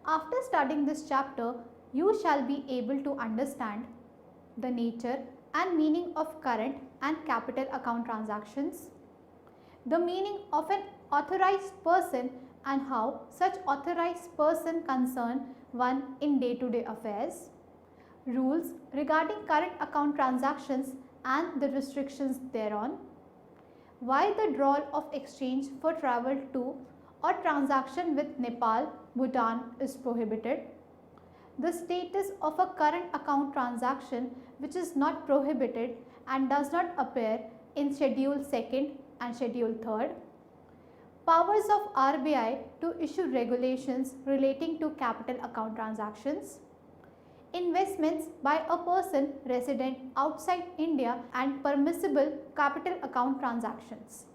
After studying this chapter, you shall be able to understand the nature and meaning of current and capital account transactions, the meaning of an authorized person and how such authorized person concern one in day-to-day affairs, rules regarding current account transactions and the restrictions thereon, why the drawal of exchange for travel to or transaction with Nepal, Bhutan is prohibited, the status of a current account transaction which is not prohibited and does not appear in Schedule 2nd and Schedule 3rd, powers of RBI to issue regulations relating to capital account transactions, investments by a person resident outside India and permissible capital account transactions.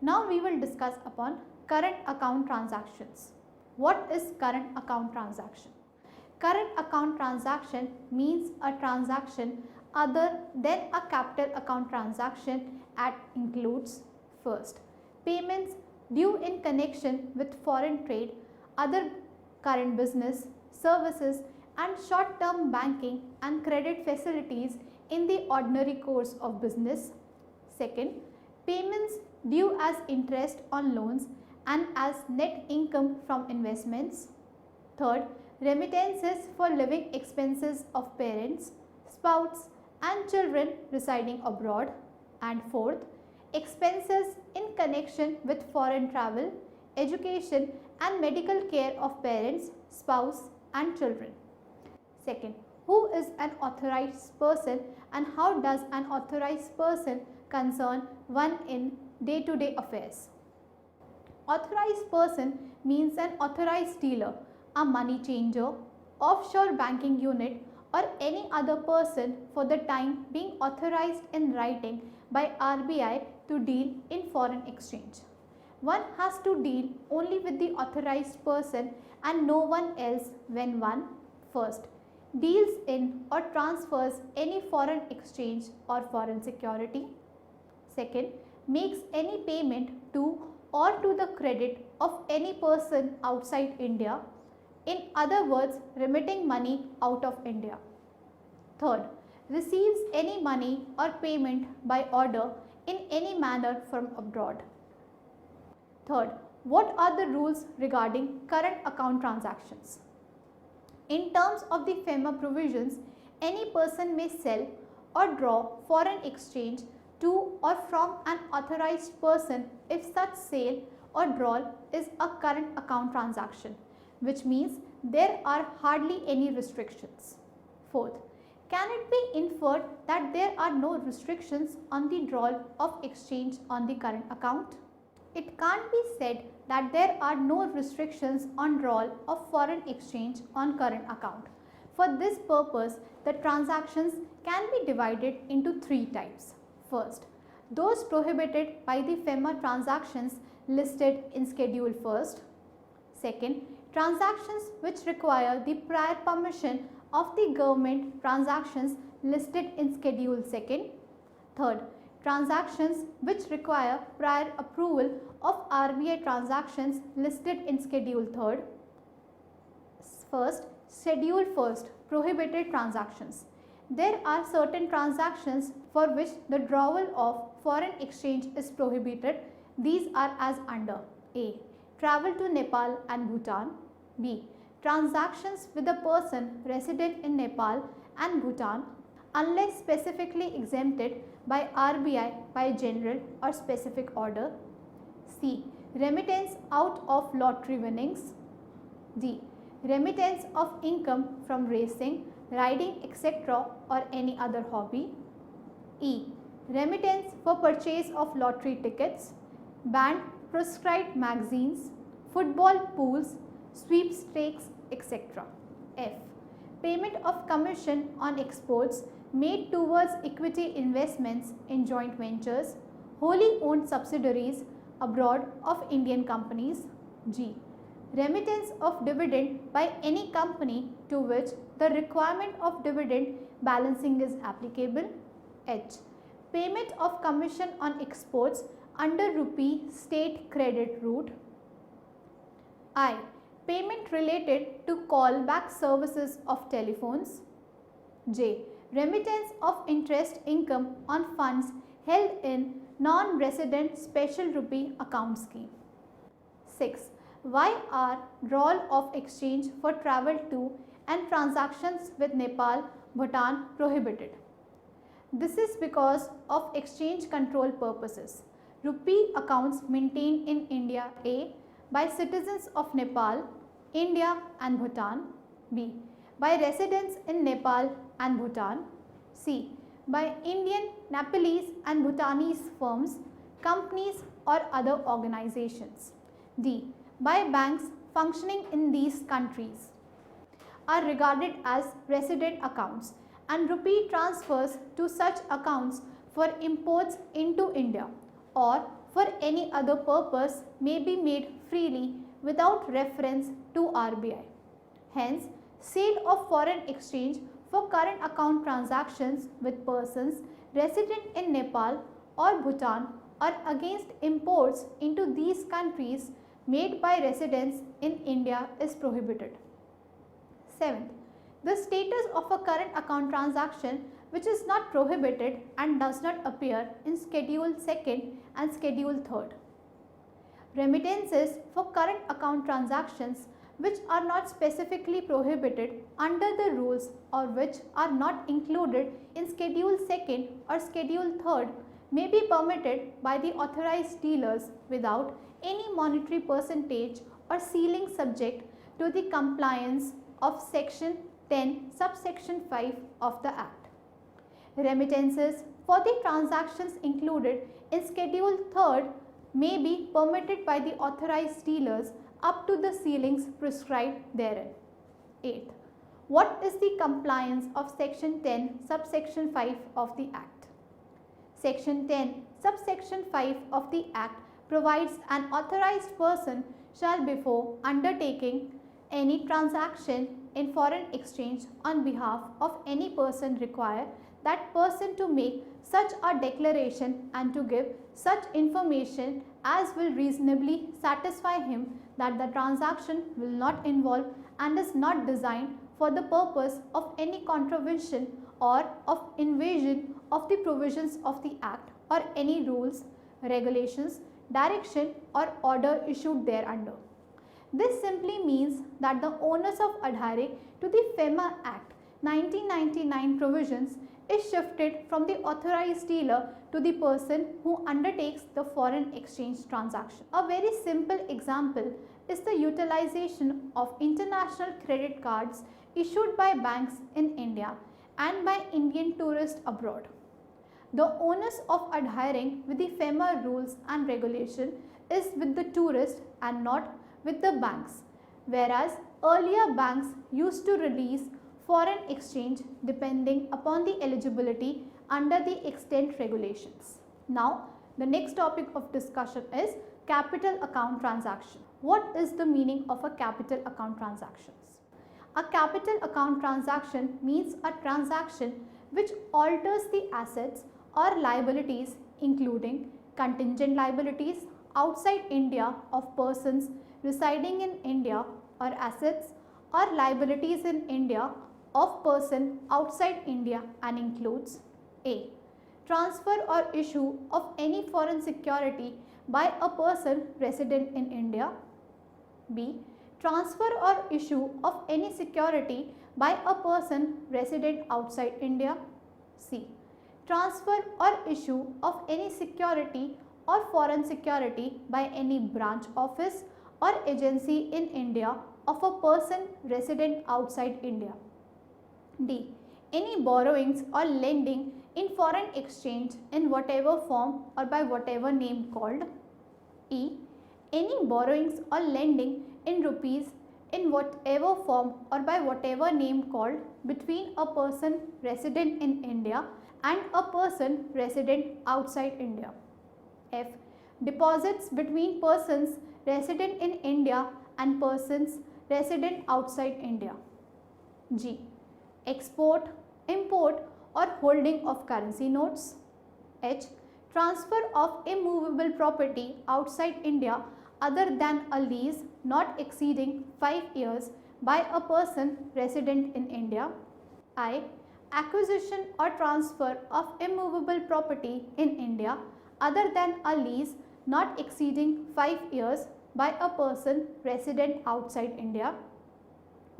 Now we will discuss upon current account transactions. What is current account transaction? Current account transaction means a transaction other than a capital account transaction and includes first, payments due in connection with foreign trade, other current business, services and short-term banking and credit facilities in the ordinary course of business. Second, payments due as interest on loans and as net income from investments. Third, remittances for living expenses of parents, spouse and children residing abroad. And fourth, expenses in connection with foreign travel, education and medical care of parents, spouse and children. Second, who is an authorized person and how does an authorized person concern one in day-to-day affairs? Authorized person means an authorized dealer, a money changer, offshore banking unit or any other person for the time being authorized in writing by RBI to deal in foreign exchange. One has to deal only with the authorized person and no one else when one, first, deals in or transfers any foreign exchange or foreign security. Second, makes any payment to or to the credit of any person outside India. In other words, remitting money out of India. Third, receives any money or payment by order in any manner from abroad. Third, what are the rules regarding current account transactions? In terms of the FEMA provisions, any person may sell or draw foreign exchange to or from an authorized person if such sale or drawal is a current account transaction, which means there are hardly any restrictions. Fourth, can it be inferred that there are no restrictions on the drawal of exchange on the current account? It can't be said that there are no restrictions on drawal of foreign exchange on current account. For this purpose, the transactions can be divided into three types. First, those prohibited by the FEMA transactions listed in Schedule 1st. Second, transactions which require the prior permission of the government transactions listed in Schedule 2nd. Third, transactions which require prior approval of RBI transactions listed in Schedule 3rd. First, Schedule 1st, prohibited transactions. There are certain transactions for which the drawal of foreign exchange is prohibited. These are as under: A. Travel to Nepal and Bhutan. B. Transactions with a person resident in Nepal and Bhutan unless specifically exempted by RBI by general or specific order. C. Remittance out of lottery winnings. D. Remittance of income from racing, riding, etc. or any other hobby. E. Remittance for purchase of lottery tickets, banned proscribed magazines, football pools, sweepstakes, etc. F. Payment of commission on exports made towards equity investments in joint ventures, wholly owned subsidiaries abroad of Indian companies. G. Remittance of dividend by any company to which the requirement of dividend balancing is applicable. H. Payment of commission on exports under rupee state credit route. I. payment related to callback services of telephones. J. Remittance of interest income on funds held in non-resident special rupee account scheme. 6. Why are role of exchange for travel to and transactions with Nepal, Bhutan prohibited? This is because of exchange control purposes. Rupee accounts maintained in India A. by citizens of Nepal, India and Bhutan. B. by residents in Nepal and Bhutan. C. by Indian, Nepalese and Bhutanese firms, companies or other organizations. D. by banks functioning in these countries. Are regarded as resident accounts, and rupee transfers to such accounts for imports into India or for any other purpose may be made freely without reference to RBI. Hence, sale of foreign exchange for current account transactions with persons resident in Nepal or Bhutan or against imports into these countries made by residents in India is prohibited. 7th, the status of a current account transaction which is not prohibited and does not appear in Schedule 2nd and Schedule 3rd. Remittances for current account transactions which are not specifically prohibited under the rules or which are not included in Schedule 2nd or Schedule 3rd may be permitted by the authorized dealers without any monetary percentage or ceiling subject to the compliance of Section 10 subsection 5 of the Act. Remittances for the transactions included in Schedule 3rd may be permitted by the authorized dealers up to the ceilings prescribed therein. 8th, what is the compliance of Section 10 subsection 5 of the Act? Section 10 subsection 5 of the Act provides an authorized person shall before undertaking any transaction in foreign exchange on behalf of any person require that person to make such a declaration and to give such information as will reasonably satisfy him that the transaction will not involve and is not designed for the purpose of any contravention or of invasion of the provisions of the Act or any rules, regulations, direction or order issued thereunder. This simply means that the onus of adhering to the FEMA Act 1999 provisions is shifted from the authorized dealer to the person who undertakes the foreign exchange transaction. A very simple example is the utilization of international credit cards issued by banks in India and by Indian tourists abroad. The onus of adhering with the FEMA rules and regulation is with the tourist and not with the banks, whereas earlier banks used to release foreign exchange depending upon the eligibility under the extant regulations. Now, the next topic of discussion is capital account transaction. What is the meaning of a capital account transactions? A capital account transaction means a transaction which alters the assets or liabilities including contingent liabilities outside India of persons residing in India or assets or liabilities in India of person outside India and includes A. Transfer or issue of any foreign security by a person resident in India. B. Transfer or issue of any security by a person resident outside India. C. Transfer or issue of any security or foreign security by any branch office or agency in India of a person resident outside India. D. Any borrowings or lending in foreign exchange in whatever form or by whatever name called. E. Any borrowings or lending in rupees in whatever form or by whatever name called between a person resident in India and a person resident outside India. F. Deposits between persons resident in India and persons resident outside India. G. Export, import or holding of currency notes. H. Transfer of immovable property outside India other than a lease not exceeding 5 years by a person resident in India. I. Acquisition or transfer of immovable property in India other than a lease not exceeding 5 years by a person resident outside India.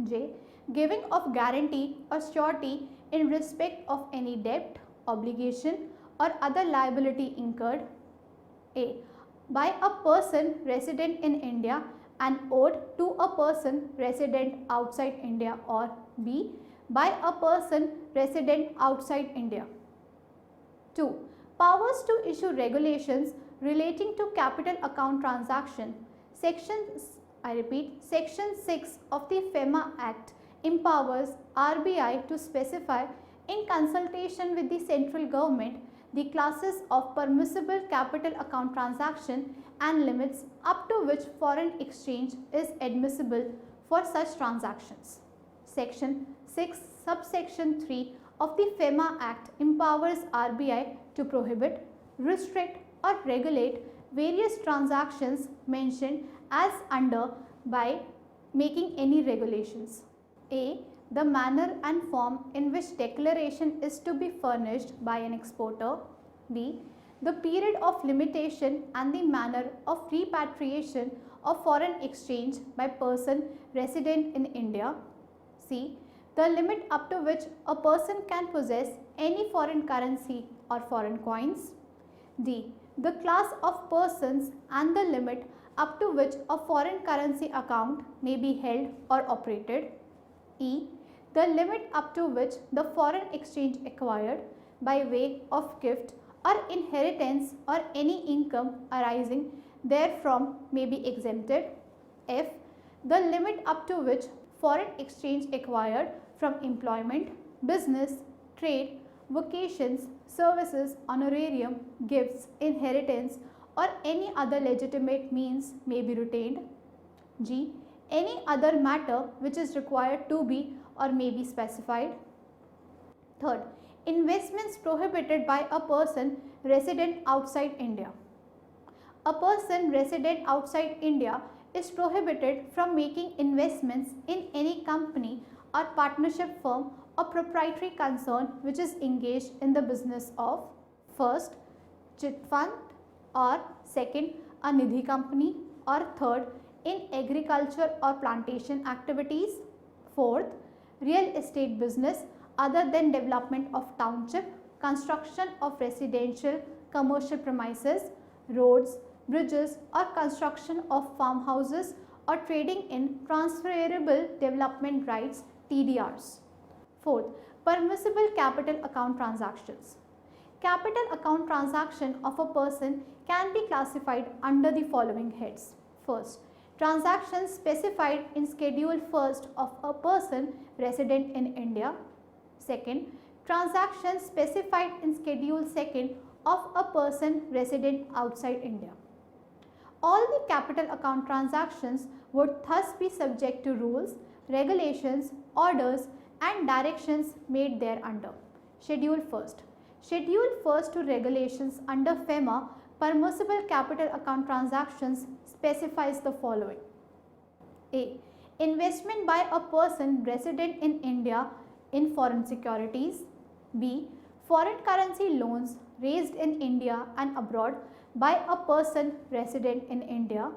J. Giving of guarantee or surety in respect of any debt, obligation or other liability incurred. A. By a person resident in India and owed to a person resident outside India, or B. By a person resident outside India. 2. Powers to issue regulations relating to capital account transaction. Section 6 of the FEMA Act empowers RBI to specify, in consultation with the central government, the classes of permissible capital account transaction and limits up to which foreign exchange is admissible for such transactions. Section 6 subsection 3 of the FEMA Act empowers RBI to prohibit, restrict or regulate various transactions mentioned as under by making any regulations. A. The manner and form in which declaration is to be furnished by an exporter. B. The period of limitation and the manner of repatriation of foreign exchange by person resident in India. C. The limit up to which a person can possess any foreign currency or foreign coins. D. The class of persons and the limit up to which a foreign currency account may be held or operated. E. The limit up to which the foreign exchange acquired by way of gift or inheritance or any income arising therefrom may be exempted. F. The limit up to which foreign exchange acquired from employment, business, trade, vocations, services, honorarium, gifts, inheritance or any other legitimate means may be retained. G. Any other matter which is required to be or may be specified. Third, investments prohibited by a person resident outside India. A person resident outside India is prohibited from making investments in any company or partnership firm or proprietary concern which is engaged in the business of, first, chit fund, or second, a nidhi company, or third, in agriculture or plantation activities, fourth, real estate business other than development of township, construction of residential, commercial premises, roads, bridges or construction of farmhouses or trading in transferable development rights TDRs. Fourth, permissible capital account transactions. Capital account transaction of a person can be classified under the following heads. First, transactions specified in Schedule 1st of a person resident in India. Second, transactions specified in Schedule 2nd of a person resident outside India. All the capital account transactions would thus be subject to rules, regulations, orders and directions made thereunder. Schedule 1st. Schedule 1st to regulations under FEMA permissible capital account transactions specifies the following. A. Investment by a person resident in India in foreign securities. B. Foreign currency loans raised in India and abroad by a person resident in India.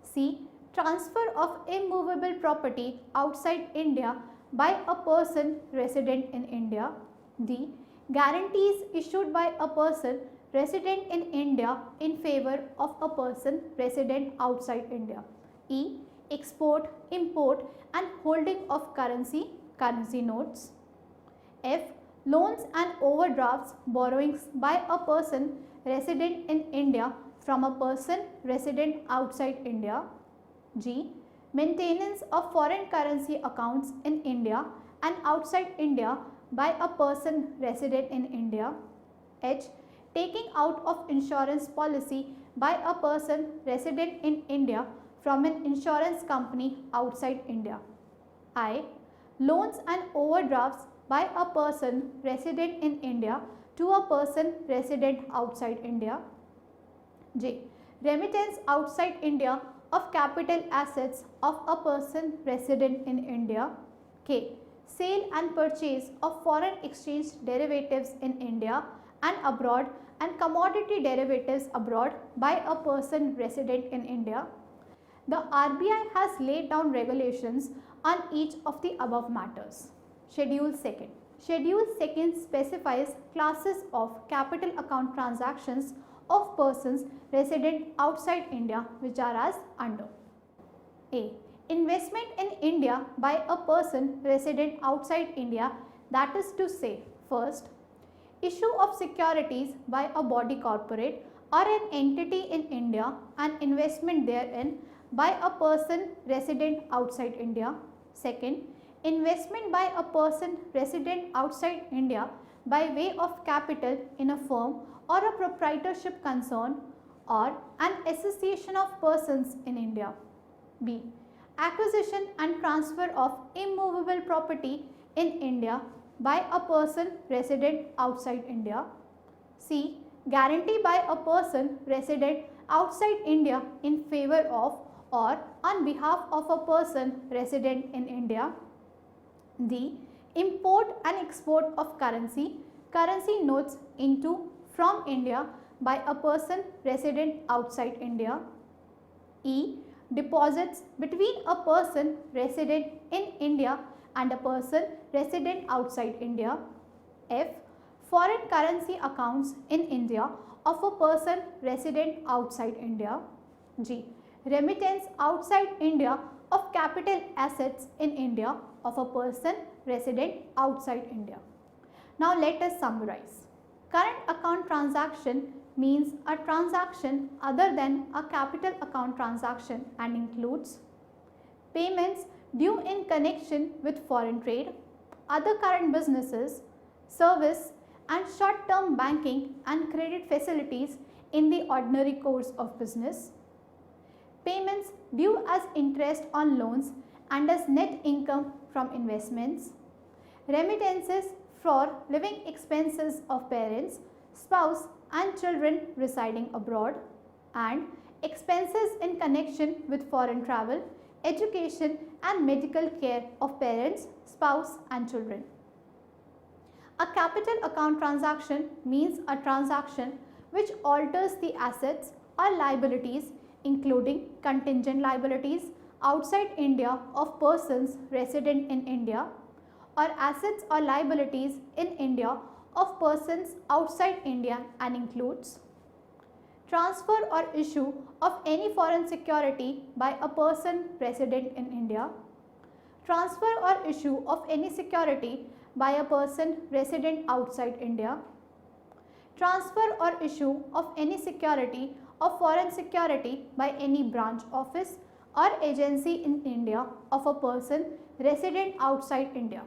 C. Transfer of immovable property outside India by a person resident in India. D. Guarantees issued by a person resident in India in favor of a person resident outside India. E. Export, import and holding of currency notes. F. Loans and overdrafts borrowings by a person resident in India from a person resident outside India. G. Maintenance of foreign currency accounts in India and outside India by a person resident in India. H. Taking out of insurance policy by a person resident in India from an insurance company outside India. I. Loans and overdrafts by a person resident in India to a person resident outside India. J. Remittance outside India of capital assets of a person resident in India. K. Sale and purchase of foreign exchange derivatives in India and abroad and commodity derivatives abroad by a person resident in India. The RBI has laid down regulations on each of the above matters. Schedule 2nd. Schedule 2nd specifies classes of capital account transactions of persons resident outside India, which are as under. A. Investment in India by a person resident outside India, that is to say, first, issue of securities by a body corporate or an entity in India and investment therein by a person resident outside India. Second, investment by a person resident outside India by way of capital in a firm or a proprietorship concern or an association of persons in India. B. Acquisition and transfer of immovable property in India by a person resident outside India. C. Guarantee by a person resident outside India in favor of or on behalf of a person resident in India. D. Import and export of currency notes into from India by a person resident outside India. E. Deposits between a person resident in India and a person resident outside India. F. Foreign currency accounts in India of a person resident outside India. G. Remittance outside India of capital assets in India of a person resident outside India. Now let us summarize. Current account transaction means a transaction other than a capital account transaction and includes payments due in connection with foreign trade, other current businesses, service and short-term banking and credit facilities in the ordinary course of business, payments due as interest on loans and as net income from investments, remittances for living expenses of parents, spouse and children residing abroad, and expenses in connection with foreign travel, education and medical care of parents, spouse and children. A capital account transaction means a transaction which alters the assets or liabilities, including contingent liabilities outside India of persons resident in India, or assets or liabilities in India of persons outside India, and includes transfer or issue of any foreign security by a person resident in India, transfer or issue of any security by a person resident outside India, transfer or issue of any security of foreign security by any branch office or agency in India of a person resident outside India.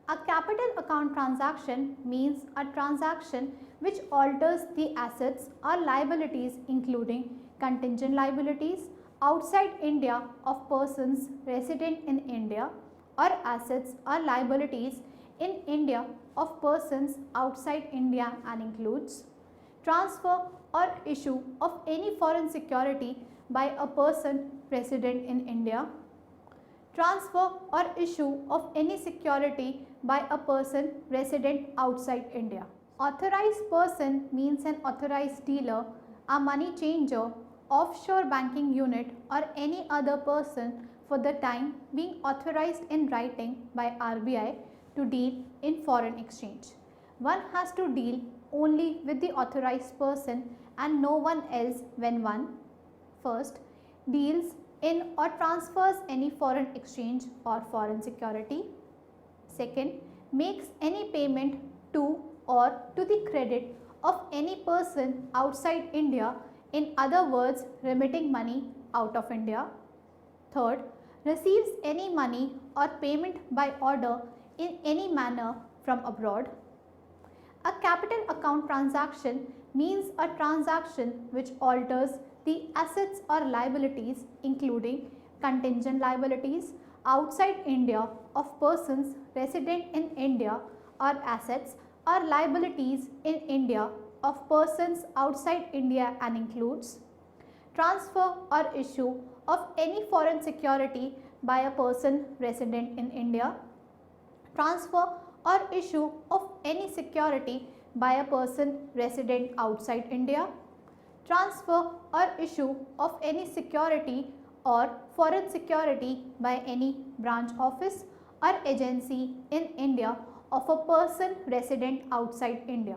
A capital account transaction means a transaction which alters the assets or liabilities, including contingent liabilities outside India of persons resident in India, or assets or liabilities in India of persons outside India, and includes transfer or issue of any foreign security by a person resident in India, transfer or issue of any security by a person resident outside India. Authorized person means an authorized dealer, a money changer, offshore banking unit, or any other person for the time being authorized in writing by RBI to deal in foreign exchange. One has to deal only with the authorized person and no one else when one, first, deals in or transfers any foreign exchange or foreign security, second, makes any payment to or to the credit of any person outside India, in other words remitting money out of India, third, receives any money or payment by order in any manner from abroad. A capital account transaction means a transaction which alters the assets or liabilities, including contingent liabilities outside India of persons resident in India, or assets or liabilities in India of persons outside India, and includes transfer or issue of any foreign security by a person resident in India, transfer or issue of any security by a person resident outside India, transfer or issue of any security or foreign security by any branch office or agency in India of a person resident outside India.